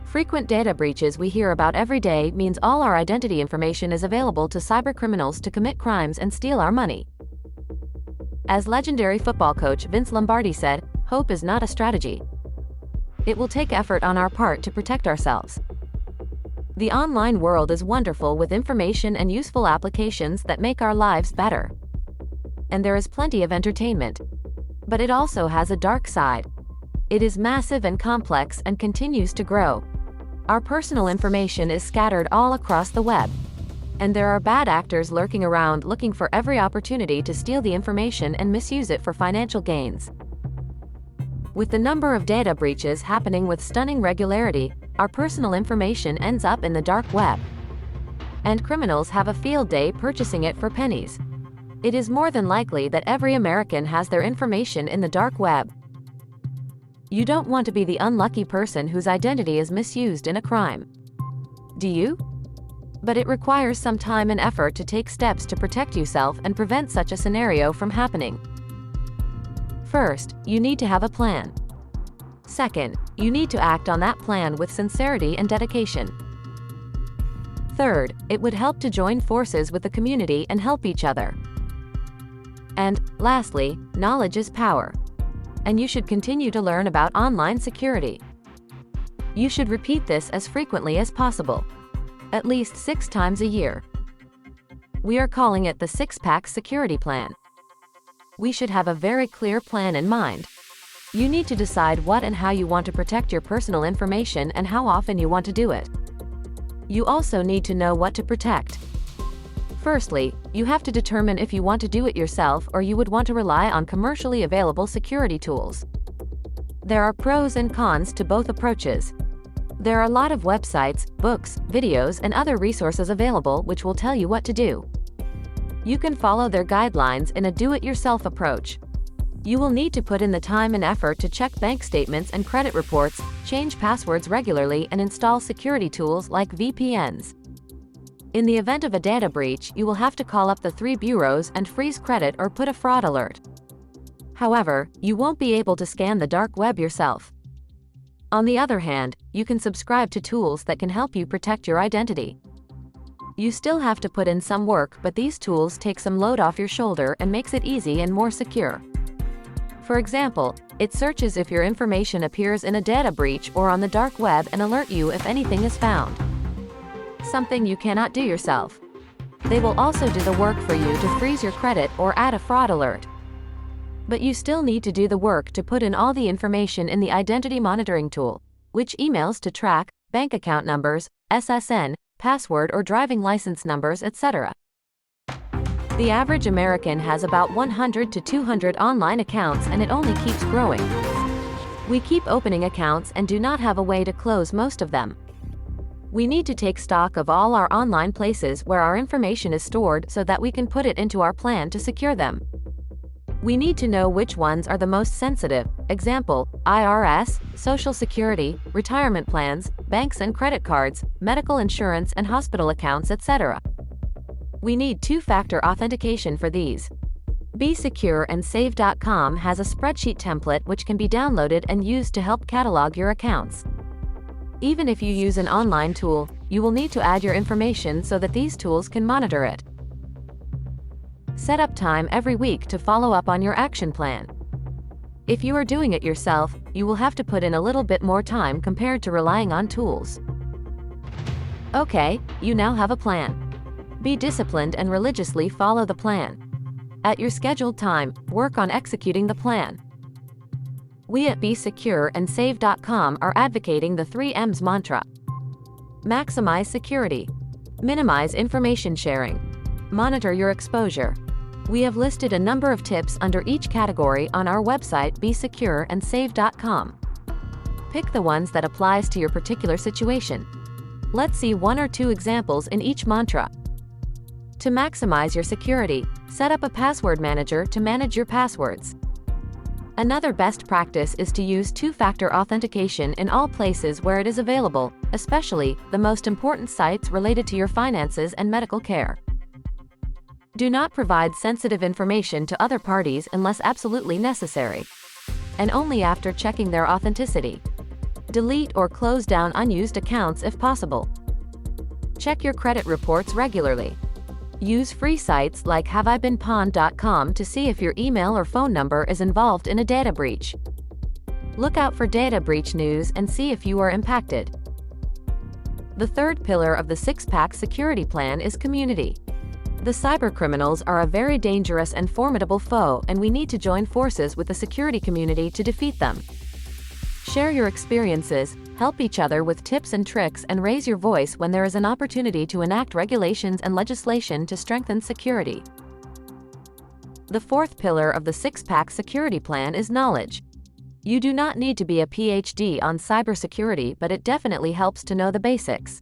Frequent data breaches we hear about every day means all our identity information is available to cybercriminals to commit crimes and steal our money. As legendary football coach Vince Lombardi said, "Hope is not a strategy. It will take effort on our part to protect ourselves." The online world is wonderful with information and useful applications that make our lives better. And there is plenty of entertainment. But it also has a dark side. It is massive and complex and continues to grow. Our personal information is scattered all across the web. And there are bad actors lurking around looking for every opportunity to steal the information and misuse it for financial gains. With the number of data breaches happening with stunning regularity, our personal information ends up in the dark web. And criminals have a field day purchasing it for pennies. It is more than likely that every American has their information in the dark web. You don't want to be the unlucky person whose identity is misused in a crime. Do you? But it requires some time and effort to take steps to protect yourself and prevent such a scenario from happening. First, you need to have a plan. Second, you need to act on that plan with sincerity and dedication. Third, it would help to join forces with the community and help each other. And, lastly, knowledge is power. And you should continue to learn about online security. You should repeat this as frequently as possible. At least 6 times a year. We are calling it the 6-pack security plan. We should have a very clear plan in mind. You need to decide what and how you want to protect your personal information and how often you want to do it. You also need to know what to protect. Firstly, you have to determine if you want to do it yourself or you would want to rely on commercially available security tools. There are pros and cons to both approaches. There are a lot of websites, books, videos, and other resources available which will tell you what to do. You can follow their guidelines in a do-it-yourself approach. You will need to put in the time and effort to check bank statements and credit reports, change passwords regularly, and install security tools like VPNs. In the event of a data breach, you will have to call up the 3 bureaus and freeze credit or put a fraud alert. However, you won't be able to scan the dark web yourself. On the other hand, you can subscribe to tools that can help you protect your identity. You still have to put in some work, but these tools take some load off your shoulder and makes it easy and more secure. For example, it searches if your information appears in a data breach or on the dark web and alert you if anything is found. Something you cannot do yourself. They will also do the work for you to freeze your credit or add a fraud alert. But you still need to do the work to put in all the information in the identity monitoring tool, which emails to track, bank account numbers, SSN, password or driving license numbers, etc. The average American has about 100 to 200 online accounts and it only keeps growing. We keep opening accounts and do not have a way to close most of them. We need to take stock of all our online places where our information is stored so that we can put it into our plan to secure them. We need to know which ones are the most sensitive, example, IRS, Social Security, retirement plans, banks and credit cards, medical insurance and hospital accounts, etc. We need 2-factor authentication for these. BeSecure.AndSave.com has a spreadsheet template which can be downloaded and used to help catalog your accounts. Even if you use an online tool, you will need to add your information so that these tools can monitor it. Set up time every week to follow up on your action plan. If you are doing it yourself, you will have to put in a little bit more time compared to relying on tools. Okay, you now have a plan. Be disciplined and religiously follow the plan. At your scheduled time, work on executing the plan. We at BeSecure.AndSave.com are advocating the 3 M's mantra. Maximize security. Minimize information sharing. Monitor your exposure. We have listed a number of tips under each category on our website BeSecure.AndSave.com. Pick the ones that applies to your particular situation. Let's see 1 or 2 examples in each mantra. To maximize your security, set up a password manager to manage your passwords. Another best practice is to use 2-factor authentication in all places where it is available, especially the most important sites related to your finances and medical care. Do not provide sensitive information to other parties unless absolutely necessary, and only after checking their authenticity. Delete or close down unused accounts if possible. Check your credit reports regularly. Use free sites like haveibeenpwned.com to see if your email or phone number is involved in a data breach. Look out for data breach news and see if you are impacted. The third pillar of the six-pack security plan is community. The cybercriminals are a very dangerous and formidable foe, and we need to join forces with the security community to defeat them. Share your experiences, help each other with tips and tricks, and raise your voice when there is an opportunity to enact regulations and legislation to strengthen security. The fourth pillar of the six-pack security plan is knowledge. You do not need to be a PhD on cybersecurity, but it definitely helps to know the basics.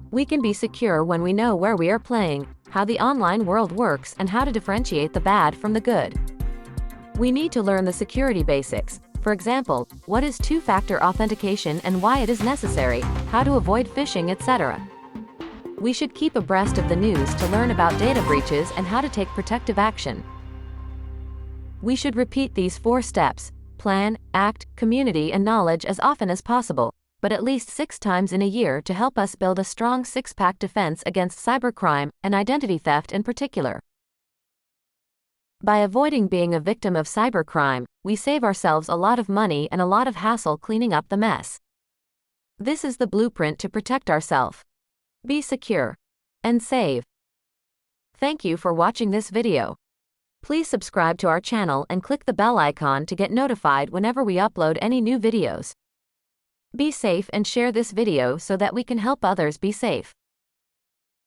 We can be secure when we know where we are playing, how the online world works, and how to differentiate the bad from the good. We need to learn the security basics. For example, what is two-factor authentication and why it is necessary, how to avoid phishing, etc. We should keep abreast of the news to learn about data breaches and how to take protective action. We should repeat these 4 steps: plan, act, community, and knowledge as often as possible, but at least 6 times in a year to help us build a strong six-pack defense against cybercrime and identity theft in particular. By avoiding being a victim of cybercrime, we save ourselves a lot of money and a lot of hassle cleaning up the mess. This is the blueprint to protect ourselves. Be secure and save. Thank you for watching this video. Please subscribe to our channel and click the bell icon to get notified whenever we upload any new videos. Be safe and share this video so that we can help others be safe.